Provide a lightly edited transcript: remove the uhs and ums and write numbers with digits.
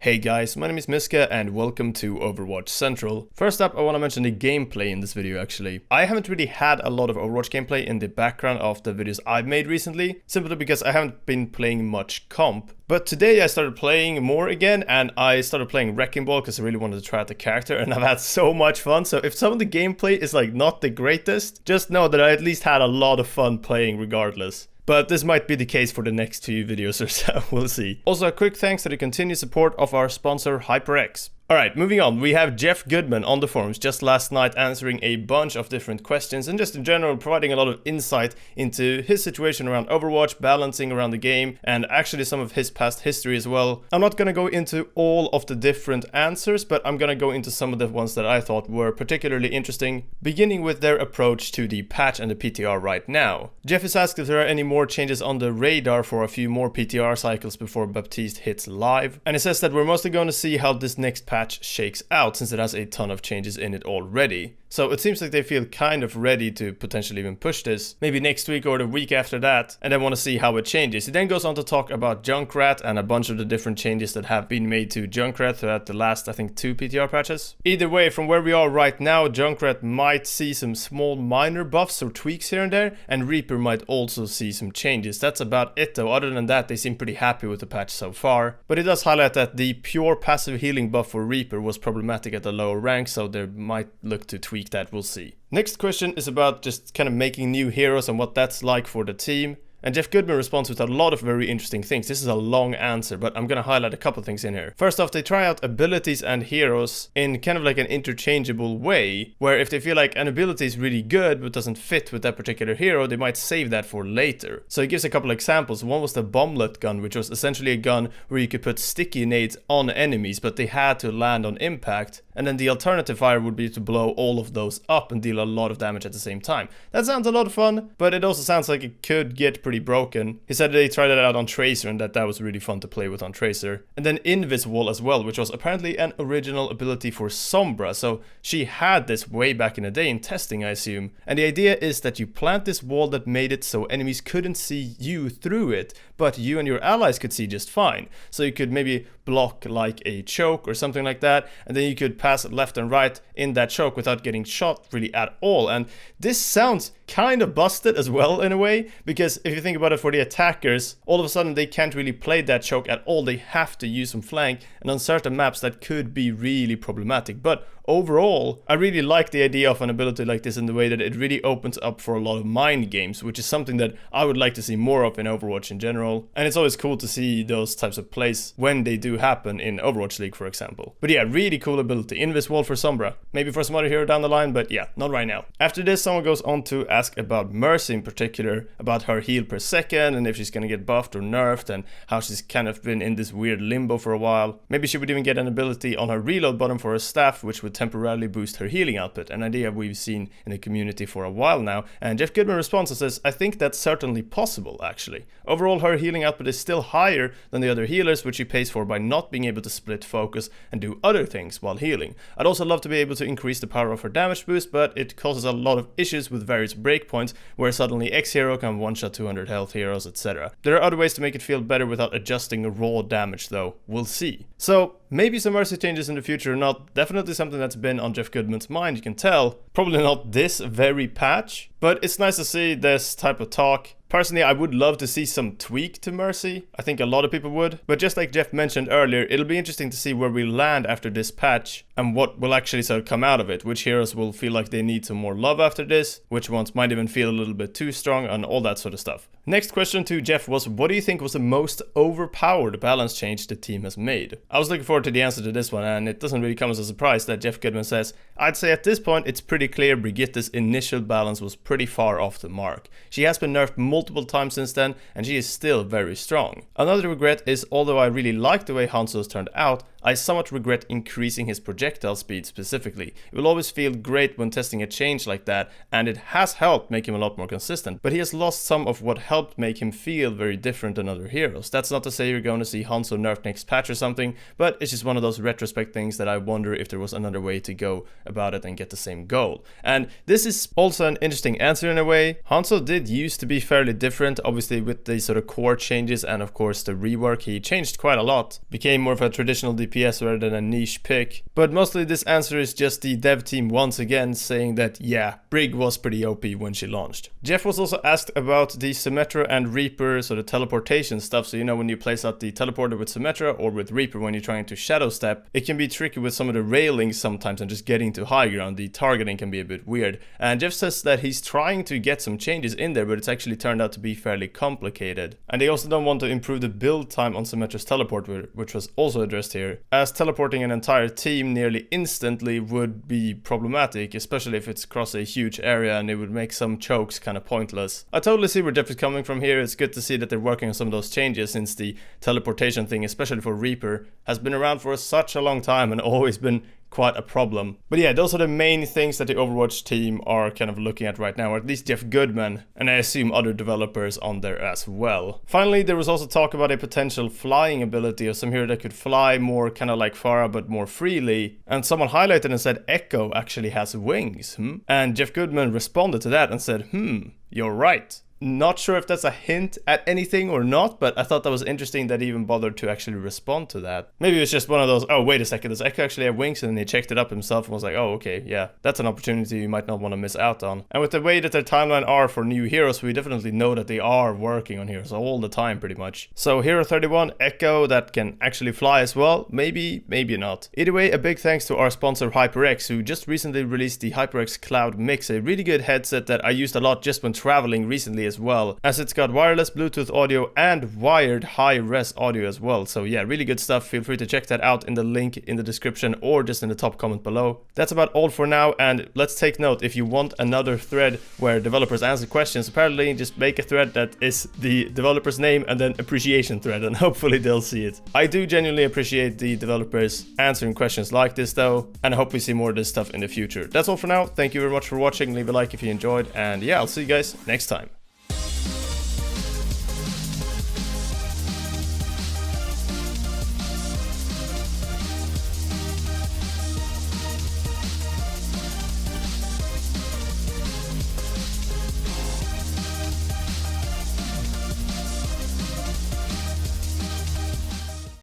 Hey guys, my name is Miska and welcome to Overwatch Central. First up, I want to mention the gameplay in this video actually. I haven't really had a lot of Overwatch gameplay in the background of the videos I've made recently, simply because I haven't been playing much comp. But today I started playing more again, and I started playing Wrecking Ball because I really wanted to try out the character, and I've had so much fun. So if some of the gameplay is like not the greatest, just know that I at least had a lot of fun playing regardless. But this might be the case for the next few videos or so, we'll see. Also, a quick thanks to the continued support of our sponsor HyperX. Alright, moving on, we have Geoff Goodman on the forums just last night answering a bunch of different questions and just in general providing a lot of insight into his situation around Overwatch, balancing around the game, and actually some of his past history as well. I'm not gonna go into all of the different answers, but I'm gonna go into some of the ones that I thought were particularly interesting, beginning with their approach to the patch and the PTR right now. Geoff has asked if there are any more changes on the radar for a few more PTR cycles before Baptiste hits live, and he says that we're mostly going to see how this next patch shakes out since it has a ton of changes in it already. So it seems like they feel kind of ready to potentially even push this, maybe next week or the week after that, and then want to see how it changes. He then goes on to talk about Junkrat and a bunch of the different changes that have been made to Junkrat throughout the last, I think, 2 PTR patches. Either way, from where we are right now, Junkrat might see some small minor buffs or tweaks here and there, and Reaper might also see some changes. That's about it though. Other than that, they seem pretty happy with the patch so far. But it does highlight that the pure passive healing buff for Reaper was problematic at the lower rank, so they might look to tweak that, we'll see. Next question is about just kind of making new heroes and what that's like for the team. And Geoff Goodman responds with a lot of very interesting things. This is a long answer, but I'm gonna highlight a couple things in here. First off, they try out abilities and heroes in kind of like an interchangeable way, where if they feel like an ability is really good but doesn't fit with that particular hero, they might save that for later. So he gives a couple examples. One was the bomblet gun, which was essentially a gun where you could put sticky nades on enemies, but they had to land on impact. And then the alternative fire would be to blow all of those up and deal a lot of damage at the same time. That sounds a lot of fun, but it also sounds like it could get pretty broken. He said they tried it out on Tracer and that was really fun to play with on Tracer. And then INVIS wall as well, which was apparently an original ability for Sombra. So she had this way back in the day in testing, I assume. And the idea is that you plant this wall that made it so enemies couldn't see you through it, but you and your allies could see just fine. So you could maybe block like a choke or something like that, and then you could pass left and right in that choke without getting shot really at all. And this sounds kind of busted as well in a way, because if you think about it, for the attackers, all of a sudden they can't really play that choke at all. They have to use some flank, and on certain maps that could be really problematic. But overall, I really like the idea of an ability like this in the way that it really opens up for a lot of mind games, which is something that I would like to see more of in Overwatch in general. And it's always cool to see those types of plays when they do happen in Overwatch League, for example. But yeah, really cool ability. INVIS wall for Sombra. Maybe for some other hero down the line, but yeah, not right now. After this, someone goes on to ask about Mercy in particular, about her heal per second, and if she's gonna get buffed or nerfed, and how she's kind of been in this weird limbo for a while. Maybe she would even get an ability on her reload button for her staff, which would temporarily boost her healing output, an idea we've seen in the community for a while now. And Geoff Goodman responds and says, I think that's certainly possible actually. Overall, her healing output is still higher than the other healers, which she pays for by not being able to split focus and do other things while healing. I'd also love to be able to increase the power of her damage boost, but it causes a lot of issues with various breakpoints where suddenly X hero can one-shot 200 health heroes, etc. There are other ways to make it feel better without adjusting raw damage though, we'll see. So maybe some Mercy changes in the future, not definitely something that's been on Geoff Goodman's mind, you can tell. Probably not this very patch, but it's nice to see this type of talk. Personally, I would love to see some tweak to Mercy. I think a lot of people would. But just like Geoff mentioned earlier, it'll be interesting to see where we land after this patch and what will actually sort of come out of it. Which heroes will feel like they need some more love after this, which ones might even feel a little bit too strong, and all that sort of stuff. Next question to Geoff was, what do you think was the most overpowered balance change the team has made? I was looking forward to the answer to this one, and it doesn't really come as a surprise that Geoff Goodman says, I'd say at this point it's pretty clear Brigitte's initial balance was pretty far off the mark. She has been nerfed multiple times since then, and she is still very strong. Another regret is, although I really like the way Hanzo's turned out, I somewhat regret increasing his projectile speed specifically. It will always feel great when testing a change like that, and it has helped make him a lot more consistent, but he has lost some of what helped make him feel very different than other heroes. That's not to say you're going to see Hanzo nerfed next patch or something, but it's just one of those retrospect things that I wonder if there was another way to go about it and get the same goal. And this is also an interesting answer in a way. Hanzo did used to be fairly fairly different. Obviously with the sort of core changes and of course the rework, he changed quite a lot. Became more of a traditional DPS rather than a niche pick. But mostly this answer is just the dev team once again saying that yeah, Brig was pretty OP when she launched. Geoff was also asked about the Symmetra and Reaper sort of teleportation stuff. So you know when you place out the teleporter with Symmetra or with Reaper when you're trying to shadow step, it can be tricky with some of the railings sometimes and just getting to high ground. The targeting can be a bit weird. And Geoff says that he's trying to get some changes in there, but it's actually turned out to be fairly complicated. And they also don't want to improve the build time on Symmetra's teleporter, which was also addressed here, as teleporting an entire team nearly instantly would be problematic, especially if it's across a huge area, and it would make some chokes kind of pointless. I totally see where Geoff is coming from here. It's good to see that they're working on some of those changes, since the teleportation thing, especially for Reaper, has been around for such a long time and always been quite a problem. But yeah, those are the main things that the Overwatch team are kind of looking at right now, or at least Geoff Goodman, and I assume other developers on there as well. Finally, there was also talk about a potential flying ability of some hero that could fly more kind of like Pharah but more freely, and someone highlighted and said Echo actually has wings, And Geoff Goodman responded to that and said, you're right. Not sure if that's a hint at anything or not, but I thought that was interesting that he even bothered to actually respond to that. Maybe it was just one of those, oh, wait a second, does Echo actually have wings? And then he checked it up himself and was like, oh, okay, yeah, that's an opportunity you might not want to miss out on. And with the way that their timeline are for new heroes, we definitely know that they are working on heroes all the time, pretty much. So Hero 31, Echo, that can actually fly as well. Maybe, maybe not. Either way, a big thanks to our sponsor HyperX, who just recently released the HyperX Cloud Mix, a really good headset that I used a lot just when traveling recently as well, as it's got wireless Bluetooth audio and wired high-res audio as well. So yeah, really good stuff. Feel free to check that out in the link in the description or just in the top comment below. That's about all for now, and let's take note, if you want another thread where developers answer questions, apparently just make a thread that is the developer's name and then appreciation thread, and hopefully they'll see it. I do genuinely appreciate the developers answering questions like this though, and I hope we see more of this stuff in the future. That's all for now. Thank you very much for watching. Leave a like if you enjoyed, and yeah, I'll see you guys next time.